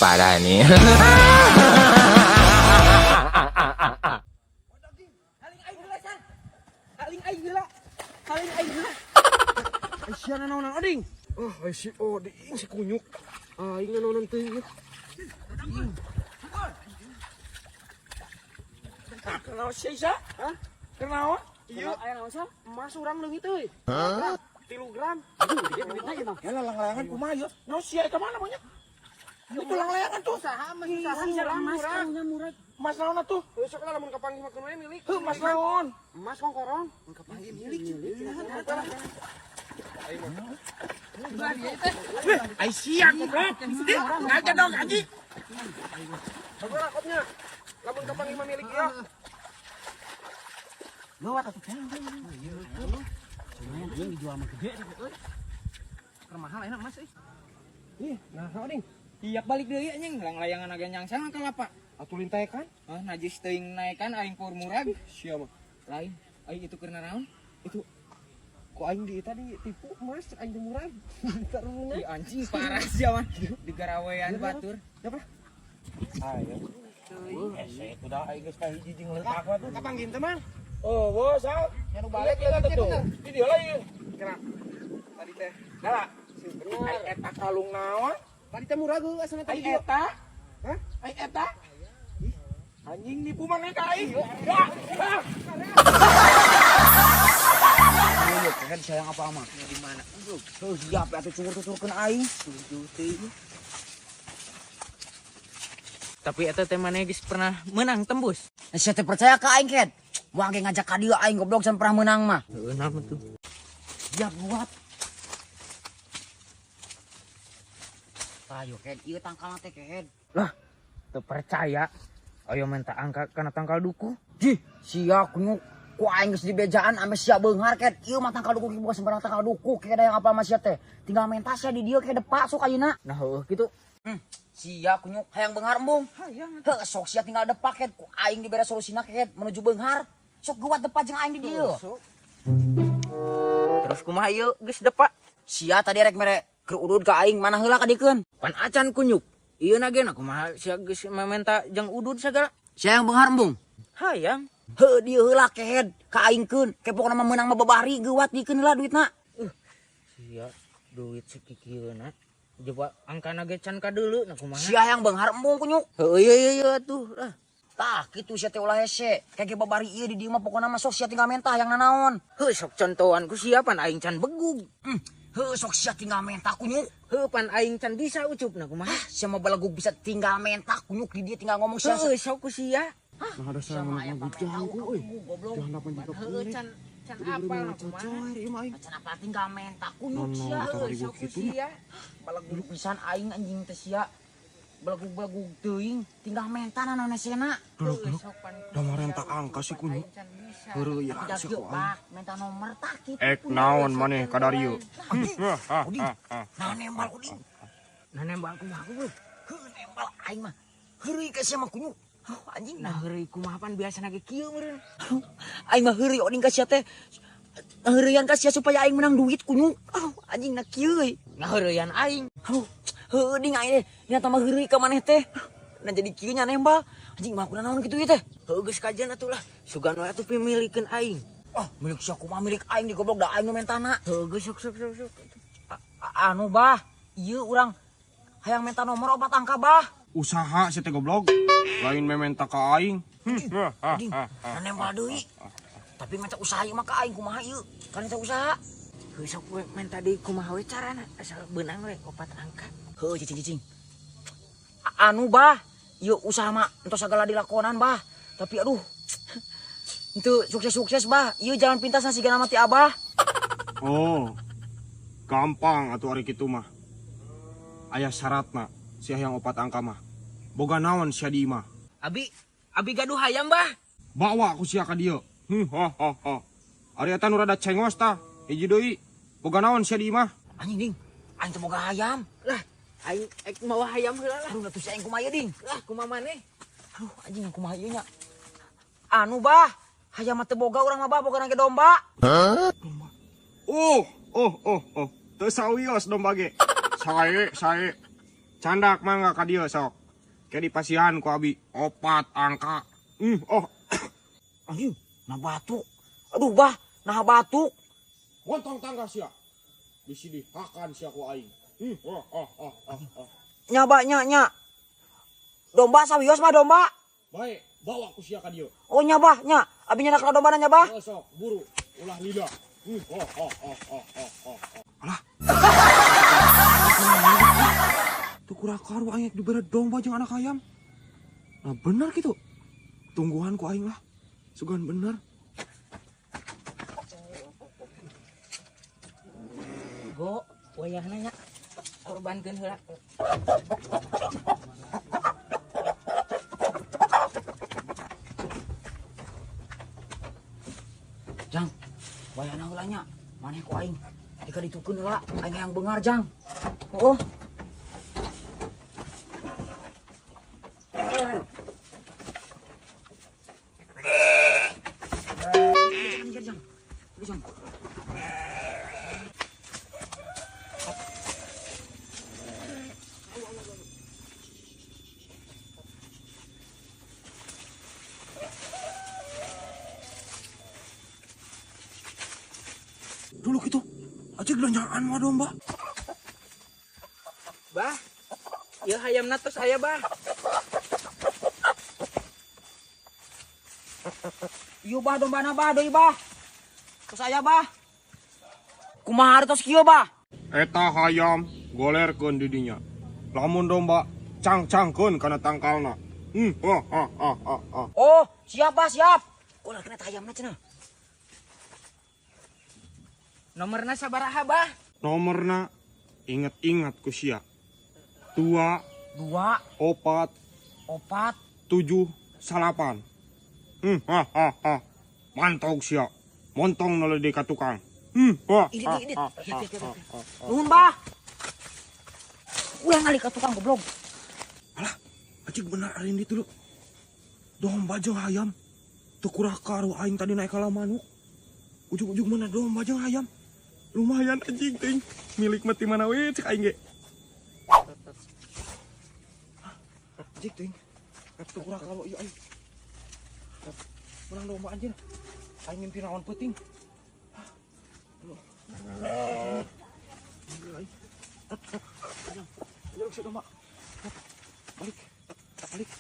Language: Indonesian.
parah nih. Aisyah nanaonan oding. Si oding si kunyuk. Aing nanaonan teuing. Kenapa si Aisyah? Hah? Kenapa? Iya. Aya naon sah? Emas urang leungit euy. 3 gram. Aduh, dia duitna ieu mah. Ya lang-layangan kumaha ieu? Naon si ka mana banyak? Itu lang-layangan tuh. Usaha mah usaha murah. Mas naon atuh? Sok lah lamun kapanggih mah kumaha milik. Heuh, mas naon? Emas kongkoron. Mun kapanggih milik. Aisyah goblok. Ngaja dong Haji. Sabar rakotnya. Lamun kapanggih mah milik ieu. Lewat atuh kan. Yang dijual mah gede euy. Keur mahal enak Mas euy. Ih, nah oding. Tiap balik deui anjing lang-layangan agen nyangsang ka lapa. Atuh lintaekan. Najis teuing naekan aing pur murag. Sia mah. Lain, aing itu keur naon? Itu kok aing di tadi tipu Mas aing teh murah. Taruna. Ih anjing parah sia mah. Di garawean batur. Siapa? Ayo. Ese udah aing geus kahiji jeung leutak tuh. Kapanggih teh Mang? Oh, bos, sal. Anu balik ya tuh. Di dia lagi. Kira. Tadi teh. Nah, bener. Eta kalung naon? Tadi teh murah geus asana tadi. Ai eta? Hah? Ai eta? Anjing nipu mana ka aing? Ya. Kan sayang apa mah? Di mana? Tuh siap atuh cukur-cukurkeun aing. Tujuh teuing. Tapi eta teh maneh geus pernah menang tembus. Saya teh percaya ka aing ket. Wah ge ngajak ka dieu aing goblok can pernah menang mah. Heuh naon tuh? Ya buat. Ayo ket ieu tangkalna teh ket. Lah, teu percaya. Ayo minta angka kana tangkal duku. Di, sia kunyuk. Ku aing geus dibejaan ame sia beunghar ket. Ieu mah tangkal duku bukan sembarang tangkal duku. Kayak ada yang apal mah sia teh. Tinggal mentas sia di dieu kayak depa sok ayeuna. Nah heuh kitu. Sia kunyuk hayang beunghar embung. Heuh sok sia tinggal depa ket. Ku aing dibere solusina ket menuju beunghar. Sok guat depa jeung aing di dieu. Terus kumaha ieu geus depa? Sia tadi rek mere keur udud ka aing mana heula ka dikeun. Pan acan kunyuk. Ieu nagena kumaha sia geus mementa jeung udud sagala. Sia yang beunghar embung. Hayang. Heuh dieu heula kehed ka aing keun. Kepokna mah meunang mah babari geuwat dikeun heula duitna. Sia duit sakikieuna. Coba angkana ge can kadeuleu nah kumaha? Sia yang beunghar embung kunyuk. Heuh ieu atuh lah. Tah kitu sia teh ulah hese. Kage babari ieu di dieu mah pokona mah sok sia tinggal mentah yang nanaon. Heuh sok contohan ku sia pan aing can begug. Heuh sok sia tinggal mentah kunyuk. Heuh pan aing can bisa ucup nah kumaha? Sia mah balagug bisa tinggal mentah kunyuk di dieu tinggal ngomong sia. Heuh sok ku sia. Nah ada sarang ngujang ku euy. Jangan dapat juga Heuh can apal nah kumaha? Macan apa tinggal mentah kunyuk sia. Heuh sok ku sia. Balagug pisan aing anjing teh sia. Balagug teuing tinggal mentah nanaon sena. Heuh sok pan. Da marenta angka si kunyuk. Heureuh ya si ku aing. Mentah nomor tah kitu. Naon maneh ka Dario? Nah nembal uding. Nah nembal kumaha ku? Heuh nembal aing mah. Heureuy ka sia mah kunyuk. Anjing Nah heureuy kumaha pan biasana ge kieu meureun. aing mah heureuy oding ka sia teh. Heureuyan ka sia supaya aing menang duit kunyuk. Anjing na kieu euy. Nah heureuyan aing. Heuh ding aing teh. Nya tambah heureuy ka maneh teh. Nah jadi kieu nya nembal. Anjing mah kunaon kitu ieu teh. Heuh geus kajian atuh lah. Sugan we atuh pimilikeun aing. Milik sia kumaha milik aing di goblok da aing nu mentana. Heuh geus sok. Anu bah, ieu urang hayang minta nomor obat angka bah. Usaha si teh goblok. Lain mementa ka aing. Anjing, nembal deui. Tapi minta usaha ieu mah ka aing kumaha ieu? Kan minta usaha. Heuh sok we menta deui kumaha we carana asal beunang we opat angka. Heuh cicing. Anu bah, ieu usaha mah entos sagala dilakonan bah. Tapi aduh. Itu sukses-sukses bah. Ieu jalan pintas nasi gana mati abah. Oh. Gampang atuh ari kitu mah. Aya syaratna si hayang opat angka mah. Boga naon sia di imah. Abi gaduh hayam bah. Bawa ku sia ka dieu. Ari eta nu rada cengos tah. Hiji deui. Boga naon sia di imah. Anjing ding. Aing teh boga hayam. Lah, aing mawa hayam heula lah. Aduh atuh si aing kumaha ieu ding. Lah, kumaha maneh? Aduh anjing kumaha ieu nya. Anu bah, hayam mah teu boga urang mah bah boga nage domba. Oh. Teu sawios domba ge. Sae. Candak mangga ka dieu sok. Kayak di pasihan ku abi 4 angka. Oh. Anjing, nah batuk. Aduh, bah, nah batuk. Montong tangga sia. Bisi dihakan sia ku aing. Nyaba nya. Domba sawios mah domba. Baik, bawa ku sia ka dieu. Oh nyaba nya. Abi nyanak domba na nyaba. Sok, buru. Ulah lidah. Alah. Tuh kurakar aing dibere domba jeung anak ayam. Nah bener gitu. Tungguhan ku aing lah. Sugan bener. Go, wayahna nya. Korbankeun heula. Jang, wayahna heula nya. Maneh ku aing. Jika ditukeun heula, aing yang beungar, Jang. Oh. Jang. Dulu gitu. Aja gelanjaan mah domba. Bah, ieu hayamna tos aya, Bah. Ieu bah dombana bah deui bah. Terus aya bah. Kumaha tos kieu bah? Eta hayam golerkeun di dinya. Lamun domba cang-cangkeun kana tangkalna. Oh, siap bah, siap. Kok kena hayamna cenah. Nomorna sabaraha, Bah? Nomorna inget-inget ku sia. 2 2, 4 4. 7 8. Mantog sia. Montong noleh ka tukang. Idit. Nuhun bah. Ulah ngali ka tukang goblok. Alah, acik bener ari di dulu. Domba jeung hayam. Teu kurakar aing tadi naik kala manuk. Ujug-ujug mana domba jeung hayam. Lumayan anjing ting. Milik mati mana we cek aing ge. Cik ting. Teu kurakar ieu aing. Menang domba anjing. Aing mimpi naon peuting. Balik.